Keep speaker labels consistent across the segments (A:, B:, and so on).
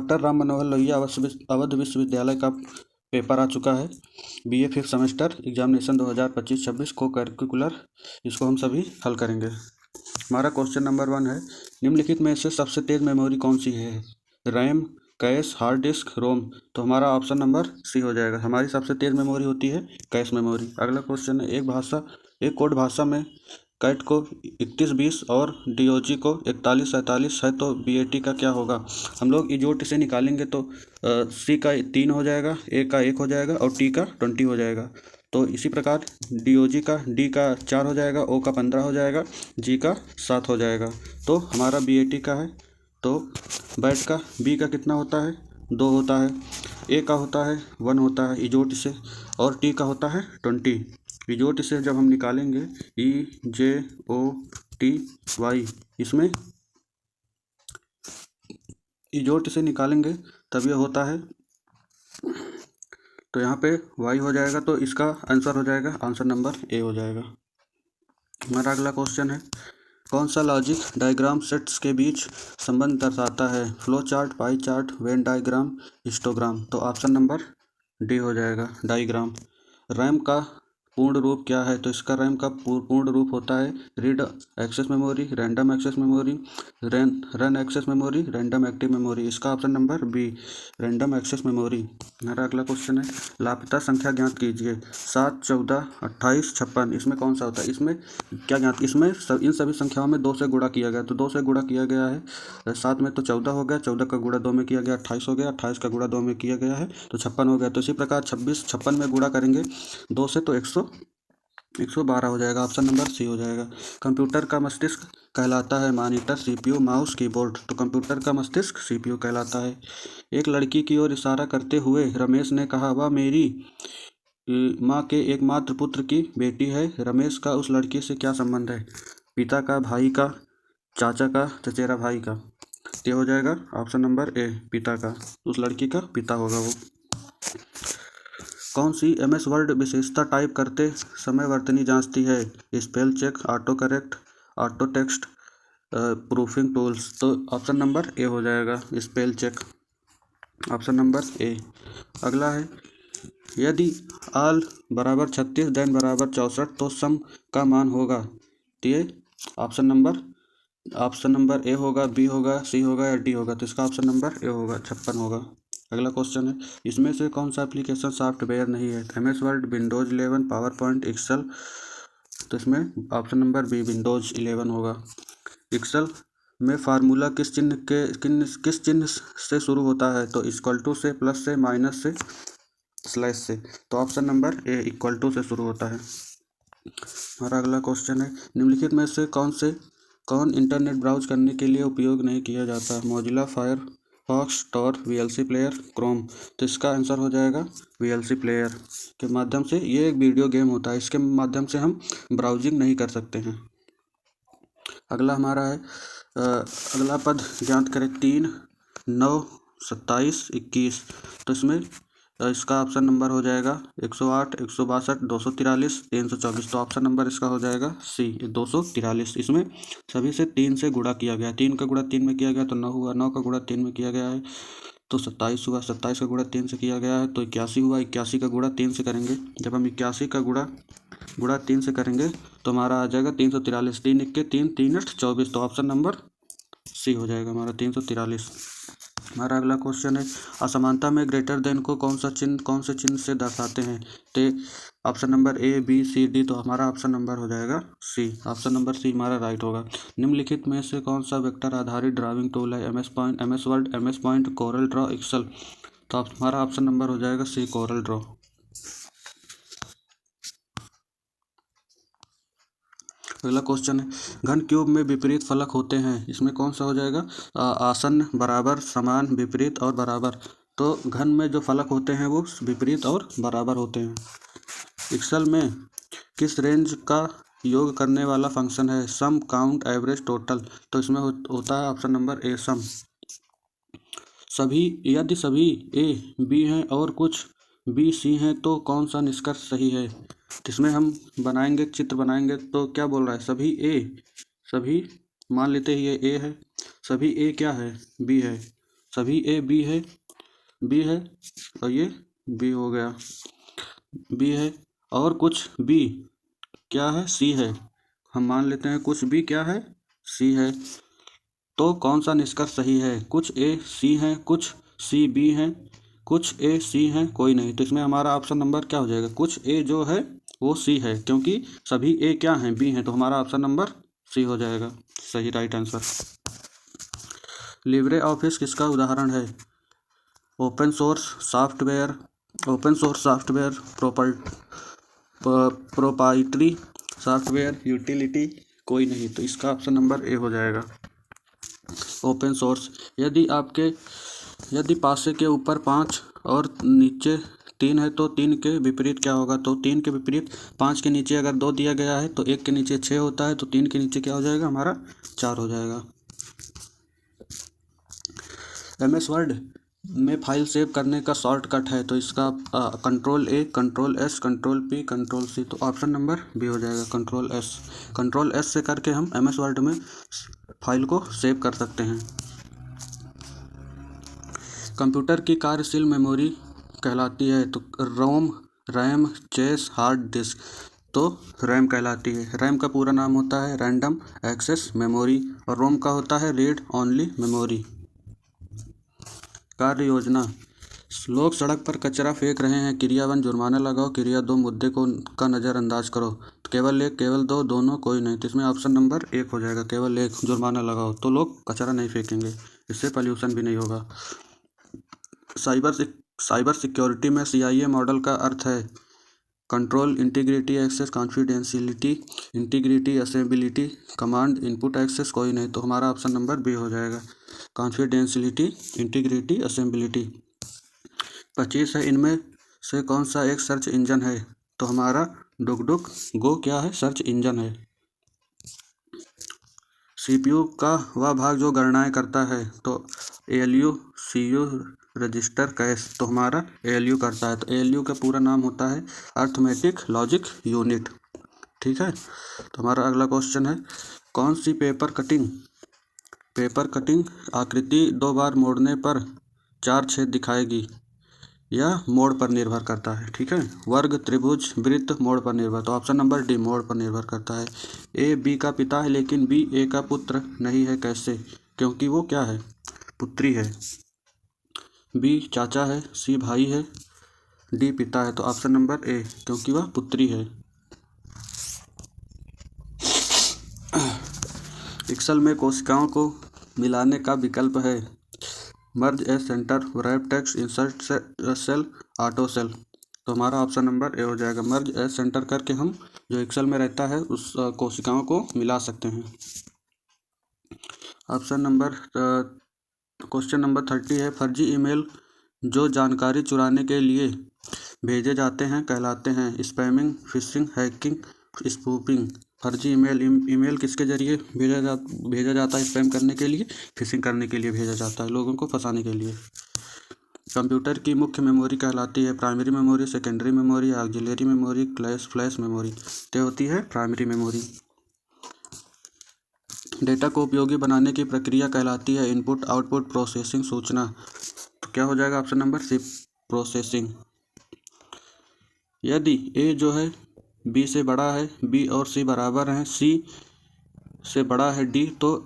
A: Doctor Ram Manohar Lohia Awadh विश्वविद्यालय का paper आ चुका है। BA 5th सेमेस्टर एग्जामिनेशन 2025-26 को करिकुलर, इसको हम सभी हल करेंगे। हमारा क्वेश्चन नंबर 1 है, निम्नलिखित में से सबसे तेज मेमोरी कौन सी है? रैम, कैश, हार्ड डिस्क, रोम। तो हमारा ऑप्शन नंबर सी हो जाएगा। हमारी सबसे तेज मेमोरी होती है कैश मेमोरी। अगला क्वेश्चन है, एक कोड भाषा में कैट को 3120 और DOG को 4147 है तो BAT का क्या होगा? हम लोग इजोट से निकालेंगे तो C का 3 हो जाएगा, A का 1 हो जाएगा और T का 20 हो जाएगा। तो इसी प्रकार DOG का D का 4 हो जाएगा, O का 15 हो जाएगा, G का 7 हो जाएगा। तो हमारा BAT का है। तो बैट का B का कितना होता है? 2 होता है। A का होता है 1 होता है इजोट से, और T का होता है 20। इजोट से जब हम निकालेंगे EJOTY, इसमें इजोट से निकालेंगे तब ये होता है, तो यहाँ पे Y हो जाएगा। तो इसका आंसर हो जाएगा, आंसर नंबर A हो जाएगा। हमारा अगला क्वेश्चन है, कौन सा लॉजिक डायग्राम सेट्स के बीच संबंध दर्शाता है? Flow chart, pie chart, Venn diagram, histogram. तो ऑप्शन नंबर D हो जाएगा, डायग्राम। रैम का पूर्ण रूप क्या है? तो इसका रैम का पूर्ण रूप होता है read access memory, random access memory, run access memory, random active memory. इसका option number B, random access memory. हमारा अगला क्वेश्चन है, लापता संख्या ज्ञात कीजिए। 7, 14, 28, 56। इसमें कौन सा होता है? इसमें क्या ज्ञात, इसमें इन सभी संख्याओं में 2 से गुणा किया गया, तो 2 से गुणा किया गया है। 7 में तो 14 हो गया, 14 का गुणा 2 में किया गया 28 हो गया, 28 का गुणा 2 में किया गया है तो 56 हो गया। तो इसी प्रकार 26 56 में गुणा करेंगे 2 से तो 112 हो जाएगा। ऑप्शन नंबर C हो जाएगा। कंप्यूटर का मस्तिष्क कहलाता है मॉनिटर, CPU, माउस, कीबोर्ड। तो कंप्यूटर का मस्तिष्क CPU कहलाता है। एक लड़की की ओर इशारा करते हुए रमेश ने कहा, वह मेरी माँ के एकमात्र पुत्र की बेटी है। रमेश का उस लड़की से क्या संबंध है? पिता का, भाई का, चाचा का, चचेरा भाई का। ये हो जाएगा ऑप्शन नंबर A, पिता का। उस लड़की का पिता होगा वो। कौन सी MS वर्ड विशेषता टाइप करते समय वर्तनी जांचती है? Spell check, auto correct, auto text, proofing tools. तो ऑप्शन नंबर A हो जाएगा, spell check. Option number A। अगला है, यदि आल बराबर 36 देन बराबर 64 तो सम का मान होगा। तो ये ऑप्शन नंबर A होगा, B होगा, C होगा या D होगा? तो इसका ऑप्शन नंबर A होगा, 56 होगा। अगला क्वेश्चन है, इसमें से कौन सा एप्लीकेशन सॉफ्टवेयर नहीं है? MS word, Windows 11, PowerPoint, Excel. तो इसमें ऑप्शन नंबर B, विंडोज 11 होगा। एक्सेल में फार्मूला किस चिन्ह से शुरू होता है? तो इक्वल टू से, प्लस से, माइनस से, स्लैश से। तो option number A, equal to से शुरू होता है। हमारा अगला क्वेश्चन है, निम्नलिखित में से कौन इंटरनेट ब्राउज करने के लिए उपयोग नहीं किया जाता? Mozilla Firefox, Tor, VLC player, Chrome. तो इसका आंसर हो जाएगा VLC प्लेयर के माध्यम से। ये एक वीडियो गेम होता है, इसके माध्यम से हम ब्राउजिंग नहीं कर सकते हैं। अगला हमारा है, अगला पद ज्ञात करें। 3, 9, 27, 21। तो इसमें इसका ऑप्शन नंबर हो जाएगा 108, 162, 243, 324। तो ऑप्शन नंबर इसका हो जाएगा C, 243। इसमें सभी से 3 से गुणा किया गया, 3 का गुणा 3 में किया गया तो 9 हुआ, 9 का गुणा 3 में किया गया है तो 27 हुआ, 27 का गुणा 3 से किया गया है तो 81 हुआ, 81 का गुणा 3 से करेंगे। जब हम 81 का गुणा 3 से करेंगे तो हमारा आ जाएगा 343। 3 1 3, 3 8 24। तो ऑप्शन नंबर C हो जाएगा हमारा 343। हमारा अगला क्वेश्चन है, असमानता में ग्रेटर देन को कौन से चिन्ह से दर्शाते हैं? तो option number A, B, C, D। तो हमारा ऑप्शन नंबर हो जाएगा C, ऑप्शन नंबर C हमारा राइट होगा। निम्नलिखित में से कौन सा वेक्टर आधारित ड्राइंग टूल है? MS point, MS word, MS point, Corel draw, Excel. तो हमारा ऑप्शन नंबर हो जाएगा C, कोरल ड्रॉ। अगला क्वेश्चन है, घन क्यूब में विपरीत फलक होते हैं, इसमें कौन सा हो जाएगा? आसन, बराबर, समान, विपरीत और बराबर। तो घन में जो फलक होते हैं वो विपरीत और बराबर होते हैं। एक्सेल में किस रेंज का योग करने वाला फंक्शन है? सम, काउंट, एवरेज, टोटल। तो इसमें होता है ऑप्शन नंबर A, सम। यदि सभी A B हैं और कुछ B C हैं तो कौन सा निष्कर्ष सही है? इसमें हम चित्र बनाएंगे तो क्या बोल रहा है? सभी मान लेते हैं ये A है, सभी A क्या है? B है, सभी ए बी है, बी है और ये बी हो गया, बी है और कुछ बी क्या है, सी है। हम मान लेते हैं कुछ बी क्या है, सी है। तो कौन सा निष्कर्ष सही है? कुछ ए सी हैं, कुछ सी बी हैं, कुछ ए सी हैं, कोई नहीं। तो इसमें हमारा ऑप्शन नंबर क्या हो जाएगा? कुछ ए जो है वो सी है, क्योंकि सभी ए क्या हैं, बी हैं। तो हमारा ऑप्शन नंबर सी हो जाएगा सही, राइट आंसर। लिब्रे ऑफिस किसका उदाहरण है? Open source software, open source software, proprietary software, utility, कोई नहीं। तो इसका ऑप्शन नंबर ए हो जाएगा, ओपन सोर्स। यदि पासे के ऊपर 5 और नीचे 3 है तो 3 के विपरीत क्या होगा? तो 3 के विपरीत 5 के नीचे अगर 2 दिया गया है तो 1 के नीचे 6 होता है, तो 3 के नीचे क्या हो जाएगा हमारा? 4 हो जाएगा। MS वर्ड में फाइल सेव करने का शॉर्टकट है, तो इसका control A, control S, control P, control C. तो ऑप्शन नंबर बी हो जाएगा, कंट्रोल एस। कंट्रोल एस से करके हम MS वर्ड में फाइल को सेव कर सकते हैं। कंप्यूटर की कार्यशील मेमोरी कहलाती है? तो रोम, रैम, चेस, हार्ड डिस्क। तो रैम कहलाती है। रैम का पूरा नाम होता है रैंडम एक्सेस मेमोरी और रोम का होता है रीड ओनली मेमोरी। कार्य योजना। लोग सड़क पर कचरा फेंक रहे हैं, क्रिया 1 जुर्माना लगाओ, क्रिया 2 मुद्दे का नज़रअंदाज करो। तो केवल 1, केवल 2, दोनों, कोई नहीं। तो इसमें ऑप्शन नंबर 1 हो जाएगा, केवल 1 जुर्माना लगाओ, तो लोग कचरा नहीं फेंकेंगे, इससे पॉल्यूशन भी नहीं होगा। साइबर सिक्योरिटी में CIA मॉडल का अर्थ है control, integrity, access, confidentiality, integrity, availability, command, input, access, कोई नहीं। तो हमारा ऑप्शन नंबर बी हो जाएगा, कॉन्फिडेंशियलिटी, इंटीग्रिटी, असेंबिलिटी। 25 है, इनमें से कौन सा एक सर्च इंजन है? तो हमारा डुक गो क्या है? सर्च इंजन है। CPU का वह भाग जो गणनाएं करता है? तो ALU, CU, रजिस्टर, कैश। तो हमारा ALU करता है। तो ALU का पूरा नाम होता है अर्थमेटिक लॉजिक यूनिट। ठीक है। तो हमारा अगला क्वेश्चन है, कौन सी पेपर कटिंग आकृति 2 बार मोड़ने पर 4 छेद दिखाएगी? यह मोड़ पर निर्भर करता है। ठीक है। वर्ग, त्रिभुज, वृत्त, मोड़ पर निर्भर। तो ऑप्शन नंबर डी, मोड़ पर निर्भर करता है। A B का पिता है लेकिन B A का पुत्र नहीं है, कैसे? क्योंकि वो क्या है? पुत्री है। B चाचा है, C भाई है, D पिता है। तो ऑप्शन नंबर ए, क्योंकि वह पुत्री है। एक्सेल में कोशिकाओं को मिलाने का विकल्प है merge a centre, wrap text, insert cell, auto cell. तो हमारा ऑप्शन नंबर ए हो जाएगा, मर्ज ए सेंटर करके हम जो एक्सेल में रहता है उस कोशिकाओं को मिला सकते हैं। ऑप्शन नंबर क्वेश्चन नंबर 30 है, फर्जी ईमेल जो जानकारी चुराने के लिए भेजे जाते हैं कहलाते हैं स्पैमिंग, फिशिंग, हैकिंग, स्पूफिंग। फर्जी ईमेल किसके जरिए भेजा जाता है? स्पैम करने के लिए, फिशिंग करने के लिए भेजा जाता है, लोगों को फंसाने के लिए। कंप्यूटर की मुख्य मेमोरी कहलाती है primary memory, secondary memory, auxiliary memory, flash memory. तो होती है प्राइमरी मेमोरी। डेटा को उपयोगी बनाने की प्रक्रिया कहलाती है इनपुट, आउटपुट, प्रोसेसिंग, सूचना। तो क्या हो जाएगा ऑप्शन नंबर सी, प्रोसेसिंग। यदि ए जो है बी से बड़ा है, बी और सी बराबर हैं, सी से बड़ा है डी, तो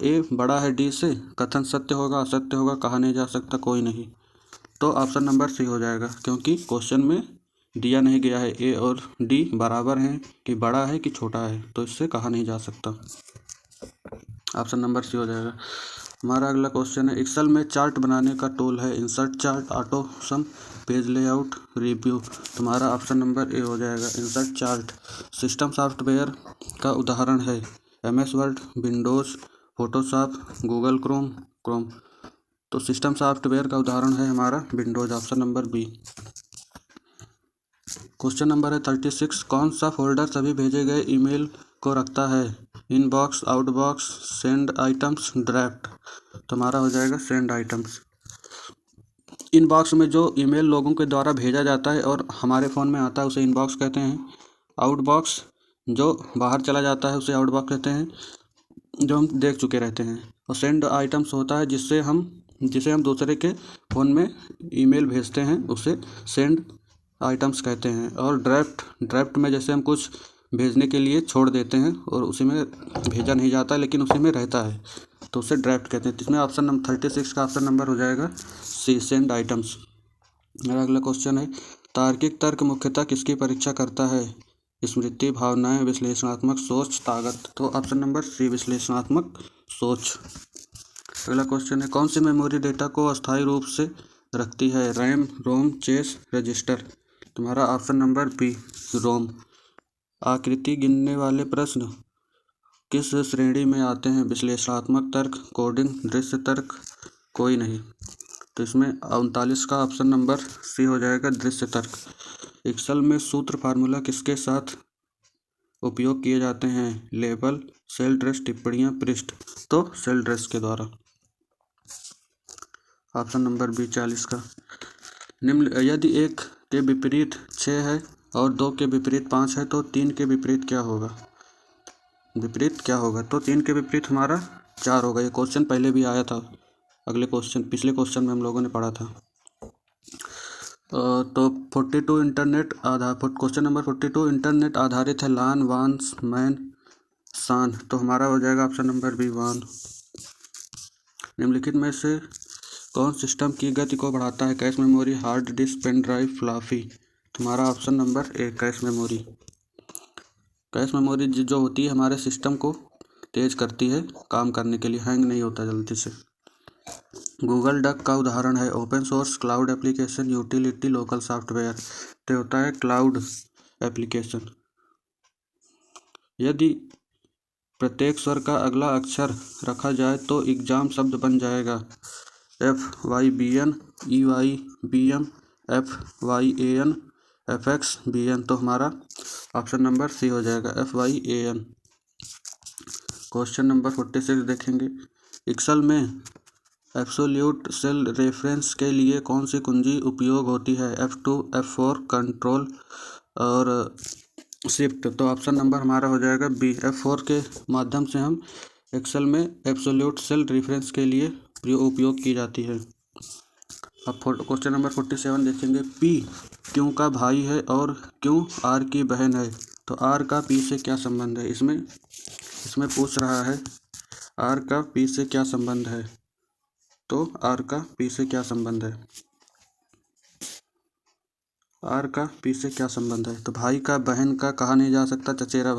A: ए बड़ा है डी से, कथन सत्य होगा, असत्य होगा, कहा नहीं जा सकता, कोई नहीं। तो ऑप्शन नंबर सी हो जाएगा, क्योंकि क्वेश्चन में दिया नहीं गया है ए और डी बराबर हैं कि बड़ा है कि छोटा है, तो इससे कहा नहीं जा सकता। ऑप्शन नंबर सी हो जाएगा। हमारा अगला क्वेश्चन है, एक्सेल में चार्ट बनाने का टूल है इंसर्ट चार्ट, ऑटो सम, पेज लेआउट, रिव्यू। तुम्हारा ऑप्शन नंबर ए हो जाएगा, इंसर्ट चार्ट। सिस्टम सॉफ्टवेयर का उदाहरण है MS word, Windows, Photoshop, Google Chrome. तो सिस्टम सॉफ्टवेयर का उदाहरण है हमारा Windows, option number B. Question number है 36, कौन सा फोल्डर सभी भेजे गए ईमेल को रखता है? Inbox, outbox, send items, draft. तो हमारा हो जाएगा सेंड आइटम्स। इनबॉक्स में जो ईमेल लोगों के द्वारा भेजा जाता है और हमारे फ़ोन में आता है उसे इनबॉक्स कहते हैं। आउटबॉक्स जो बाहर चला जाता है उसे आउटबॉक्स कहते हैं, जो हम देख चुके रहते हैं। और सेंड आइटम्स होता है जिसे हम दूसरे के फ़ोन में ईमेल भेजते हैं, उसे सेंड आइटम्स कहते हैं। और ड्राफ्ट में जैसे हम कुछ भेजने के लिए छोड़ देते हैं और उसी में भेजा नहीं जाता लेकिन उसी में रहता है, तो उसे ड्राफ्ट कहते हैं। इसमें ऑप्शन नंबर 36 का ऑप्शन नंबर हो जाएगा सी, सेंड आइटम्स। अगला क्वेश्चन है, तार्किक तर्क मुख्यतः किसकी परीक्षा करता है? स्मृति, भावनाएं, विश्लेषणात्मक सोच, ताकत। तो ऑप्शन नंबर सी, विश्लेषणात्मक सोच। अगला क्वेश्चन है, कौन सी मेमोरी डेटा को अस्थायी रूप से रखती है? रैम, रोम, चेस, रजिस्टर। तुम्हारा ऑप्शन नंबर बी, रोम। आकृति गिनने वाले प्रश्न किस श्रेणी में आते हैं? विश्लेषणात्मक तर्क, कोडिंग, दृश्य तर्क, कोई नहीं। तो इसमें 39 का ऑप्शन नंबर सी हो जाएगा, दृश्य तर्क। एक्सेल में सूत्र फार्मूला किसके साथ उपयोग किए जाते हैं? लेबल, सेल ड्रेस, टिप्पणियाँ, पृष्ठ। तो सेल ड्रेस के द्वारा। ऑप्शन नंबर बी, 40 का। निम्न यदि 1 के विपरीत 6 है और 2 के विपरीत 5 है तो 3 के विपरीत क्या होगा? तो 3 के विपरीत हमारा 4 होगा। ये क्वेश्चन पहले भी आया था, पिछले क्वेश्चन में हम लोगों ने पढ़ा था। तो 42 इंटरनेट आधार क्वेश्चन नंबर 42 इंटरनेट आधारित है। लान, वांस, मैन, सान। तो हमारा हो जाएगा ऑप्शन नंबर बी, वान। निम्नलिखित में से कौन सिस्टम की गति को बढ़ाता है? Cache memory, hard disk, pen drive, floppy. तुम्हारा option number A, cache memory. Cache memory जो होती है हमारे सिस्टम को तेज करती है काम करने के लिए, हैंग नहीं होता जल्दी से। गूगल डक का उदाहरण है? Open source, cloud application, utility, local software. तो होता है क्लाउड एप्लीकेशन। यदि प्रत्येक स्वर का अगला अक्षर रखा जाए तो एग्जाम शब्द बन जाएगा। FYBN, EYBM, FYAN, FXBN। तो हमारा ऑप्शन नंबर सी हो जाएगा, FYAN। क्वेश्चन नंबर 46 देखेंगे। एक्सेल में एब्सोल्यूट सेल रेफरेंस के लिए कौन सी कुंजी उपयोग होती है? F2, F4, कंट्रोल और शिफ्ट। तो ऑप्शन नंबर हमारा हो जाएगा बी, F4 के माध्यम से हम एक्सेल में एब्सोल्यूट सेल रेफरेंस के लिए उपयोग की जाती है। अब क्वेश्चन नंबर 47 देखेंगे। P क्यों का भाई है और क्यों R की बहन है? तो R का P से क्या संबंध है? इसमें पूछ रहा है R का P से क्या संबंध है। तो R का P से क्या संबंध है? R का P से क्या संबंध है? तो भाई का बहन का कहा नहीं जा सकता, चचेरा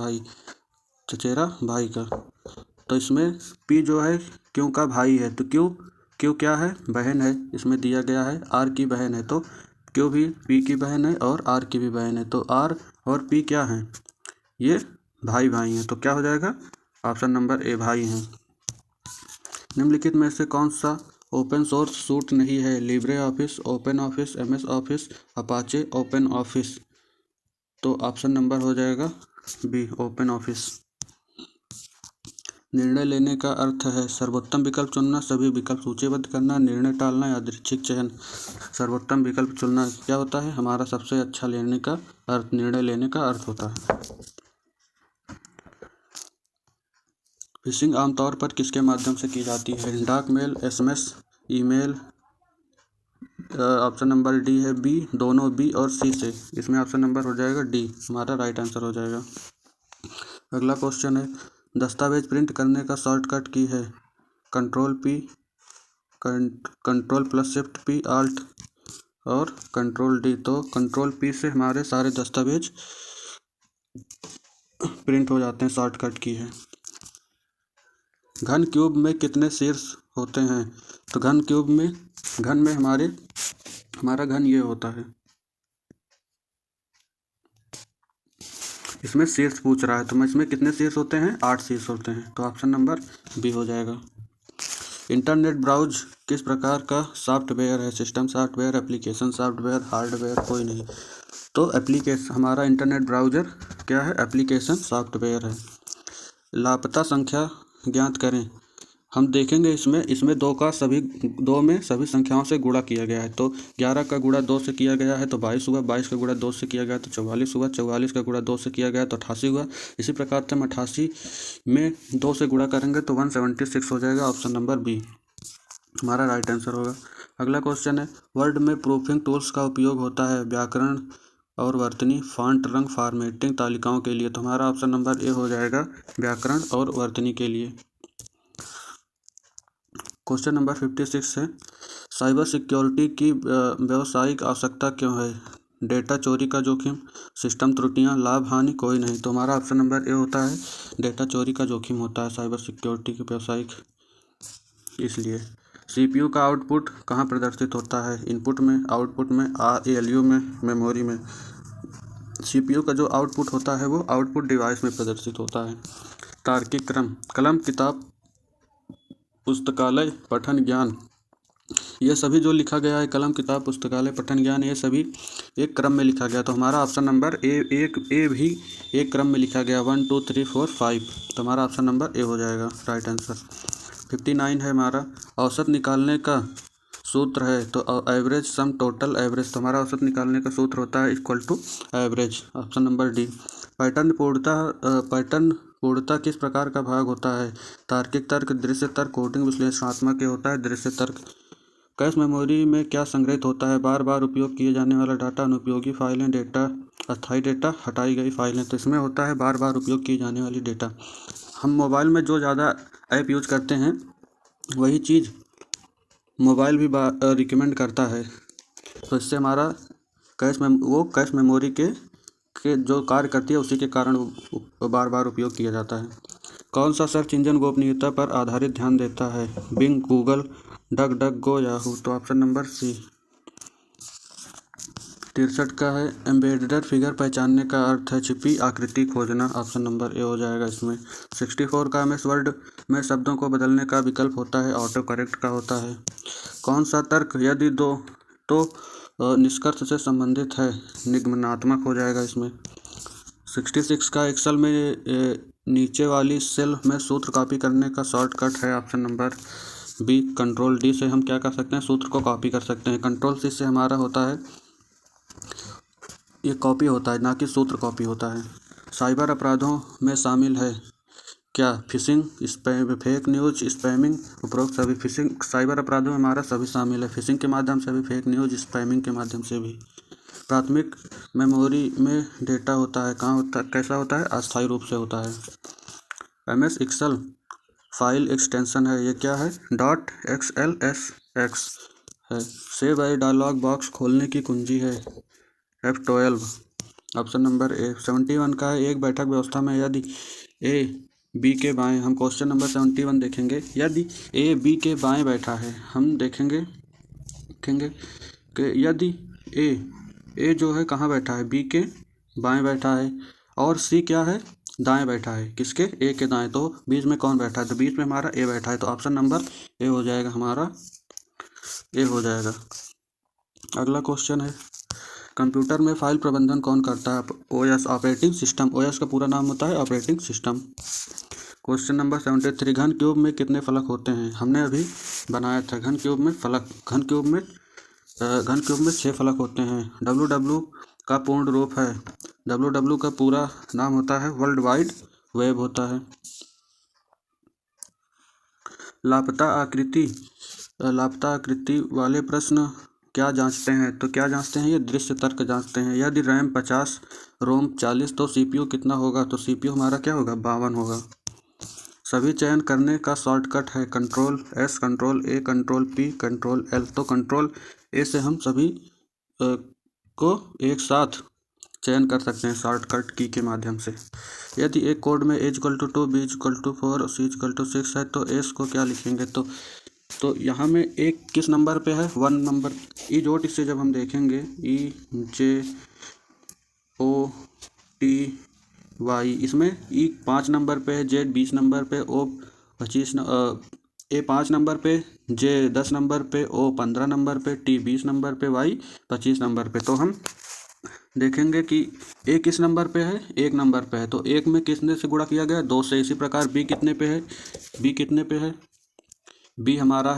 A: भाई का। तो इसमें P जो है क्यों का भाई है, तो क्यों क्या है? बहन है। इसमें दिया गया है R की बहन है, तो क्यों भी P की बहन है और R की भी बहन है। तो R और P क्या हैं? ये भाई हैं। तो क्या हो जाएगा? ऑप्शन नंबर ए, भाई हैं। निम्नलिखित में से कौन सा ओपन सोर्स सूट नहीं है? Libre office, open office, MS office, Apache, open office. तो ऑप्शन नंबर हो जाएगा बी, ओपन ऑफिस। निर्णय लेने का अर्थ है? सर्वोत्तम विकल्प चुनना, सभी विकल्प सूचीबद्ध करना, निर्णय टालना, यादृच्छिक चयन। सर्वोत्तम विकल्प चुनना क्या होता है? हमारा सबसे अच्छा निर्णय लेने का अर्थ होता है। फिशिंग आमतौर पर किसके माध्यम से की जाती है? डाक mail, SMS, email. Option number D है बी, दोनों बी और सी से। इसमें ऑप्शन नंबर हो जाएगा डी, हमारा राइट आंसर हो जाएगा। अगला क्वेश्चन है, दस्तावेज प्रिंट करने का शॉर्टकट की है? कंट्रोल+P, कंट्रोल+Shift+P, Alt और कंट्रोल+D। तो कंट्रोल+P से हमारे सारे दस्तावेज प्रिंट हो जाते हैं, शॉर्टकट की है। घन क्यूब में कितने शीर्ष होते हैं? तो घन में हमारा घन ये होता है। इसमें शीर्ष पूछ रहा है तो इसमें कितने शीर्ष होते हैं? 8 शीर्ष होते हैं। तो ऑप्शन नंबर बी हो जाएगा। इंटरनेट ब्राउज किस प्रकार का सॉफ्टवेयर है? System software, application software, hardware, कोई नहीं। तो एप्लीकेशन, हमारा इंटरनेट ब्राउजर क्या है? एप्लीकेशन सॉफ्टवेयर है। लापता संख्या ज्ञात करें। हम देखेंगे इसमें दो में सभी संख्याओं से गुणा किया गया है। तो 11 का गुणा 2 से किया गया है तो 22 हुआ, 22 का गुणा 2 से किया गया तो 44 हुआ, 44 का गुणा 2 से किया गया तो 88 हुआ। इसी प्रकार से हम 88 में 2 से गुणा करेंगे तो 176 हो जाएगा। ऑप्शन नंबर बी हमारा राइट आंसर होगा। अगला क्वेश्चन है, वर्ड में प्रूफिंग टूल्स का उपयोग होता है व्याकरण और वर्तनी, फॉन्ट, रंग, फॉर्मेटिंग, तालिकाओं के लिए। तो हमारा ऑप्शन नंबर ए हो जाएगा व्याकरण और वर्तनी के लिए। क्वेश्चन नंबर 56 है, साइबर सिक्योरिटी की व्यावसायिक आवश्यकता क्यों है? डेटा चोरी का जोखिम, सिस्टम त्रुटियां, लाभ, हानि, कोई नहीं। तो हमारा ऑप्शन नंबर ए होता है डेटा चोरी का जोखिम होता है साइबर सिक्योरिटी की व्यावसायिक, इसलिए। सीपीयू का आउटपुट कहाँ प्रदर्शित होता है? इनपुट में, आउटपुट में, ALU में, मेमोरी में। सीपीयू का जो आउटपुट होता है वो आउटपुट डिवाइस में प्रदर्शित होता है। तार्किक क्रम, कलम, किताब, पुस्तकालय, पठन, ज्ञान, ये सभी जो लिखा गया है, कलम, किताब, पुस्तकालय, पठन, ज्ञान, ये सभी एक क्रम में लिखा गया। तो हमारा ऑप्शन नंबर ए भी एक क्रम में लिखा गया, 1 2 3 4 5। तो हमारा ऑप्शन नंबर ए हो जाएगा राइट आंसर। 59 है हमारा, औसत निकालने का सूत्र है तो एवरेज सम टोटल एवरेज। तो हमारा औसत निकालने का सूत्र होता है equal to average, option number D. Pattern पूर्णता किस प्रकार का भाग होता है? तार्किक तर्क, दृश्य तर्क, कोडिंग विश्लेषणात्मक होता है दृश्य तर्क। कैश मेमोरी में क्या संग्रहित होता है? बार बार उपयोग किए जाने वाला डाटा, अनुपयोगी फाइलें, डेटा, अस्थायी डेटा, हटाई गई फाइलें। तो इसमें होता है बार बार उपयोग की जाने वाली डेटा। हम मोबाइल में जो ज़्यादा ऐप यूज करते हैं वही चीज़ मोबाइल भी रिकमेंड करता है। तो इससे हमारा कैश मेमोरी के जो कार्य करती है उसी के कारण बार बार उपयोग किया जाता है। कौन सा सर्च इंजन गोपनीयता पर आधारित ध्यान देता है? बिंग, गूगल, डक डक गो, याहू। तो ऑप्शन नंबर सी। 63 का है, एम्बेडेड फिगर पहचानने का अर्थ है छिपी आकृति खोजना। ऑप्शन नंबर ए हो जाएगा इसमें। 64 का, एमएस वर्ड में शब्दों को बदलने का विकल्प होता है, ऑटो करेक्ट का होता है। कौन सा तर्क यदि दो तो निष्कर्ष से संबंधित है? निगमनात्मक हो जाएगा इसमें। 66 का, एक्सेल में नीचे वाली सेल में सूत्र कॉपी करने का शॉर्टकट है। Option number B, control D से हम क्या कर सकते हैं? सूत्र को कॉपी कर सकते हैं। कंट्रोल सी से हमारा होता है ये कॉपी होता है, ना कि सूत्र कॉपी होता है। साइबर अपराधों में शामिल है क्या? Fishing, spam, fake news, spamming, उपरोक्त सभी। फिशिंग साइबर अपराधों में हमारा सभी शामिल है, फिशिंग के माध्यम से भी, फेक न्यूज, स्पैमिंग के माध्यम से भी। प्राथमिक मेमोरी में डेटा होता है, कहाँ होता है, कैसा होता है? अस्थायी रूप से होता है। MS एक्सेल फाइल एक्सटेंशन है, ये क्या है? .xlsx है। सेव एज डायलॉग बॉक्स खोलने की कुंजी है, F12, ऑप्शन नंबर ए। 71 का है, एक बैठक व्यवस्था में यदि ए बी के बाएं, हम क्वेश्चन नंबर 71 देखेंगे। यदि ए बी के बाएं बैठा है, हम देखेंगे कि यदि ए जो है कहाँ बैठा है? बी के बाएं बैठा है, और सी क्या है? दाएं बैठा है। किसके? ए के दाएं। तो बीच में कौन बैठा है? तो बीच में हमारा ए बैठा है। तो ऑप्शन नंबर ए हो जाएगा हमारा, ए हो जाएगा। अगला क्वेश्चन है, कंप्यूटर में फाइल प्रबंधन कौन करता है? OS, operating system. OS का पूरा नाम होता है ऑपरेटिंग सिस्टम। क्वेश्चन नंबर 73, घन क्यूब में कितने फलक होते हैं? हमने अभी बनाया था घन क्यूब में 6 फलक होते हैं। WW का पूर्ण रूप है, WW का पूरा नाम होता है वर्ल्ड वाइड वेब होता है। लापता आकृति वाले प्रश्न क्या जांचते हैं? तो क्या जांचते हैं? ये दृश्य तर्क जांचते हैं। यदि रैम 50, रोम 40 तो CPU कितना होगा? तो CPU हमारा क्या होगा? 52 होगा। सभी चयन करने का शॉर्टकट है, control S, control A, control P, control L। तो कंट्रोल A से हम सभी को एक साथ चयन कर सकते हैं शॉर्टकट की के माध्यम से। यदि एक कोड में A=2, B=4, C=6 है तो S को क्या लिखेंगे? तो यहाँ में एक किस नंबर पे है? 1 नंबर। E से जब हम देखेंगे EJOTY, इसमें E 5 नंबर पे है, Z 20 नंबर पे, O 25, A 5 नंबर पे, J 10 नंबर पे, O 15 नंबर पे, T 20 नंबर पे, Y 25 नंबर पे। तो हम देखेंगे कि A किस नंबर पे है? 1 नंबर पे है। तो 1 में किसने से गुणा किया गया? 2 से। इसी प्रकार B कितने पे है? B कितने पे है? बी हमारा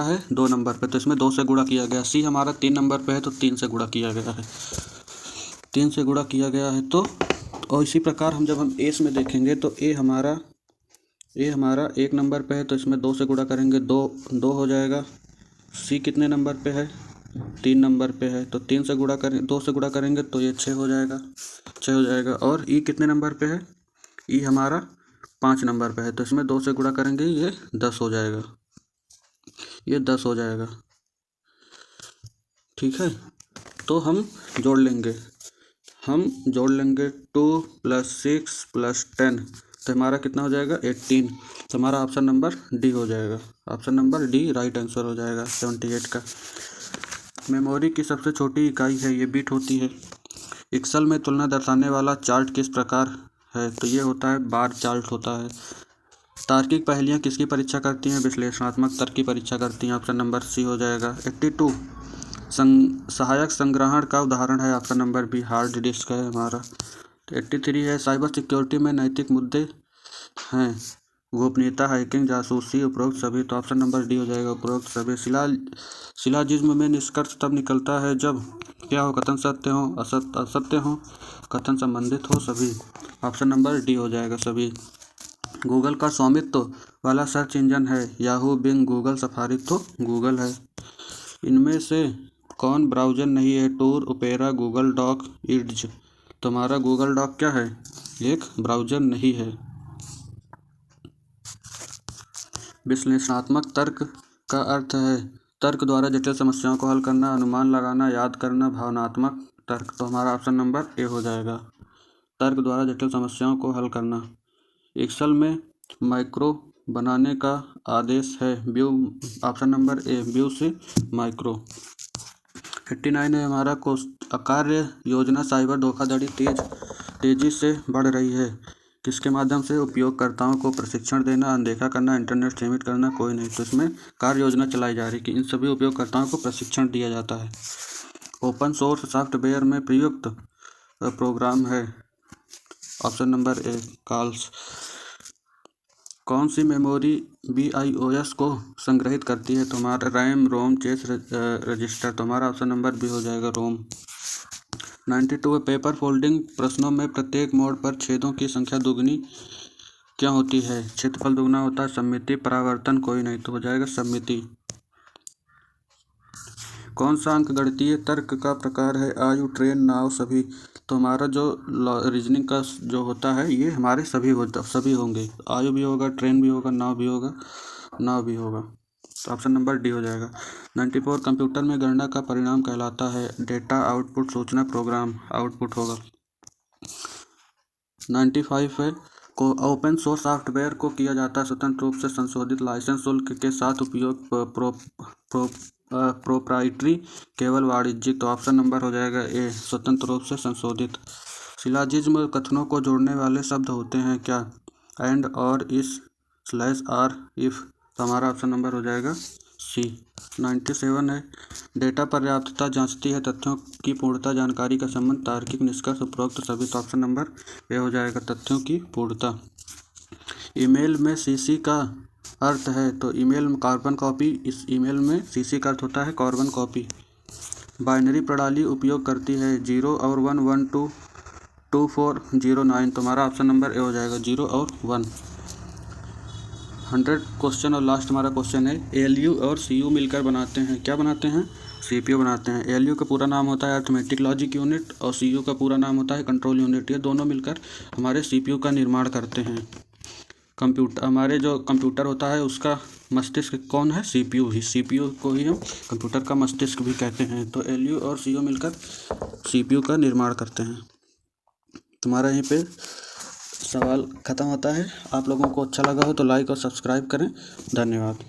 A: है 2 नंबर पे, तो इसमें 2 से गुणा किया गया। सी हमारा 3 नंबर पे है, तो 3 से गुणा किया गया है, 3 से गुणा किया गया है। तो और इसी प्रकार जब हम एस में देखेंगे तो ए हमारा 1 नंबर पे है, तो इसमें 2 से गुणा करेंगे, 2 हो जाएगा। सी कितने नंबर पे है? 3 नंबर पे है, तो 2 से गुणा करेंगे तो ये 6 हो जाएगा। और ई कितने नंबर पे है? ई हमारा 5 नंबर पे है, तो इसमें 2 से गुणा करेंगे, ये 10 हो जाएगा, ये 10 हो जाएगा। ठीक है, तो हम जोड़ लेंगे 2 + 6 + 10, तो हमारा कितना हो जाएगा? 18। तो हमारा ऑप्शन नंबर डी हो जाएगा, option number D right answer हो जाएगा 78 का। मेमोरी की सबसे छोटी इकाई है, ये बिट होती है। एक्सेल में तुलना दर्शाने वाला चार्ट किस प्रकार है? तो ये होता है बार चार्ट होता है। तार्किक पहेलियाँ किसकी परीक्षा करती हैं? विश्लेषणात्मक तर्क की परीक्षा करती हैं, ऑप्शन नंबर सी हो जाएगा। 82 सहायक संग्रहण का उदाहरण है, option number B hard disk है हमारा। 83 है साइबर सिक्योरिटी में नैतिक मुद्दे हैं, गोपनीयता, हैकिंग, जासूसी, उपरोक्त सभी, तो ऑप्शन नंबर डी हो जाएगा उपरोक्त सभी। सिलाजिज्म में निष्कर्ष तब निकलता है जब क्या हो? कथन सत्य हो, असत्य हो, कथन संबंधित हो, सभी, ऑप्शन नंबर डी हो जाएगा सभी। गूगल का स्वामित्व वाला सर्च इंजन है याहू, बिंग, गूगल, सफारी, तो गूगल है। इनमें से कौन ब्राउज़र नहीं है? टूर, ओपेरा, गूगल डॉक, इड्ज, तो हमारा गूगल डॉक क्या है? एक ब्राउज़र नहीं है। विश्लेषणात्मक तर्क का अर्थ है तर्क द्वारा जटिल समस्याओं को हल करना, अनुमान लगाना, याद करना, भावनात्मक तर्क, तो हमारा ऑप्शन नंबर ए हो जाएगा, तर्क द्वारा जटिल समस्याओं को हल करना। एक्सेल में माइक्रो बनाने का आदेश है व्यू, ऑप्शन नंबर ए व्यू से माइक्रो। 89 है हमारा कार्य योजना साइबर धोखाधड़ी तेजी से बढ़ रही है, किसके माध्यम से? उपयोगकर्ताओं को प्रशिक्षण देना, अनदेखा करना, इंटरनेट सीमित करना, कोई नहीं, तो इसमें कार्य योजना चलाई जा रही कि इन सभी उपयोगकर्ताओं को प्रशिक्षण दिया जाता है। ओपन सोर्स सॉफ्टवेयर में प्रयुक्त प्रोग्राम है, ऑप्शन नंबर ए कॉल्स। कौन सी मेमोरी BIOS को संग्रहित करती है? तो हमारा रैम, रोम, चेस रजिस्टर, तो हमारा ऑप्शन नंबर बी हो जाएगा रोम। 92 पेपर फोल्डिंग प्रश्नों में प्रत्येक मोड पर छेदों की संख्या दुगनी क्या होती है? क्षेत्रफल दुगना होता है, सममिति, परावर्तन, कोई नहीं, तो हो जाएगा सममिति। कौन सा अंकगणितीय तर्क का प्रकार है? आयु, ट्रेन, नाव, सभी, तो हमारा जो रीजनिंग का जो होता है ये हमारे सभी होंगे, आयु भी होगा, ट्रेन भी होगा, नाव भी होगा, तो ऑप्शन नंबर डी हो जाएगा। 94 कंप्यूटर में गणना का परिणाम कहलाता है डेटा, आउटपुट, सूचना, प्रोग्राम, आउटपुट होगा। 95 है को ओपन सोर्स सॉफ्टवेयर को किया जाता है स्वतंत्र रूप से संशोधित लाइसेंस शुल्क के साथ उपयोग प्रोप्राइटरी केवल वाणिज्यिक, तो ऑप्शन नंबर हो जाएगा ए स्वतंत्र रूप से संशोधित। सिलाजिज्म कथनों को जोड़ने वाले शब्द होते हैं क्या? एंड, और, इस, स्लैश, आर, इफ, तो हमारा ऑप्शन नंबर हो जाएगा सी। 97 है डेटा पर्याप्तता जांचती है तथ्यों की पूर्णता, जानकारी का संबंध, तार्किक निष्कर्ष, उपरोक्त सभी, तो ऑप्शन नंबर ए हो जाएगा तथ्यों की पूर्णता। ईमेल में CC का अर्थ है, तो ईमेल में कार्बन कॉपी, इस ईमेल में CC का अर्थ होता है कार्बन कॉपी। बाइनरी प्रणाली उपयोग करती है 0 और 1, 1 2 2 4 0 9, तो हमारा ऑप्शन नंबर ए हो जाएगा 0 और 1। 100 क्वेश्चन और लास्ट हमारा क्वेश्चन है ALU और CPU मिलकर बनाते हैं, क्या बनाते हैं? CPU बनाते हैं। ALU का पूरा नाम होता है अर्थमेटिक लॉजिक यूनिट और CPU का पूरा नाम होता है कंट्रोल यूनिट, ये दोनों मिलकर हमारे CPU का निर्माण करते हैं। हमारे जो कंप्यूटर होता है उसका मस्तिष्क कौन है? CPU ही, CPU को ही हम कंप्यूटर का मस्तिष्क भी कहते हैं। तो ALU और CPU मिलकर CPU का निर्माण करते हैं। तुम्हारा यहीं पे सवाल ख़त्म होता है। आप लोगों को अच्छा लगा हो तो लाइक और सब्सक्राइब करें। धन्यवाद।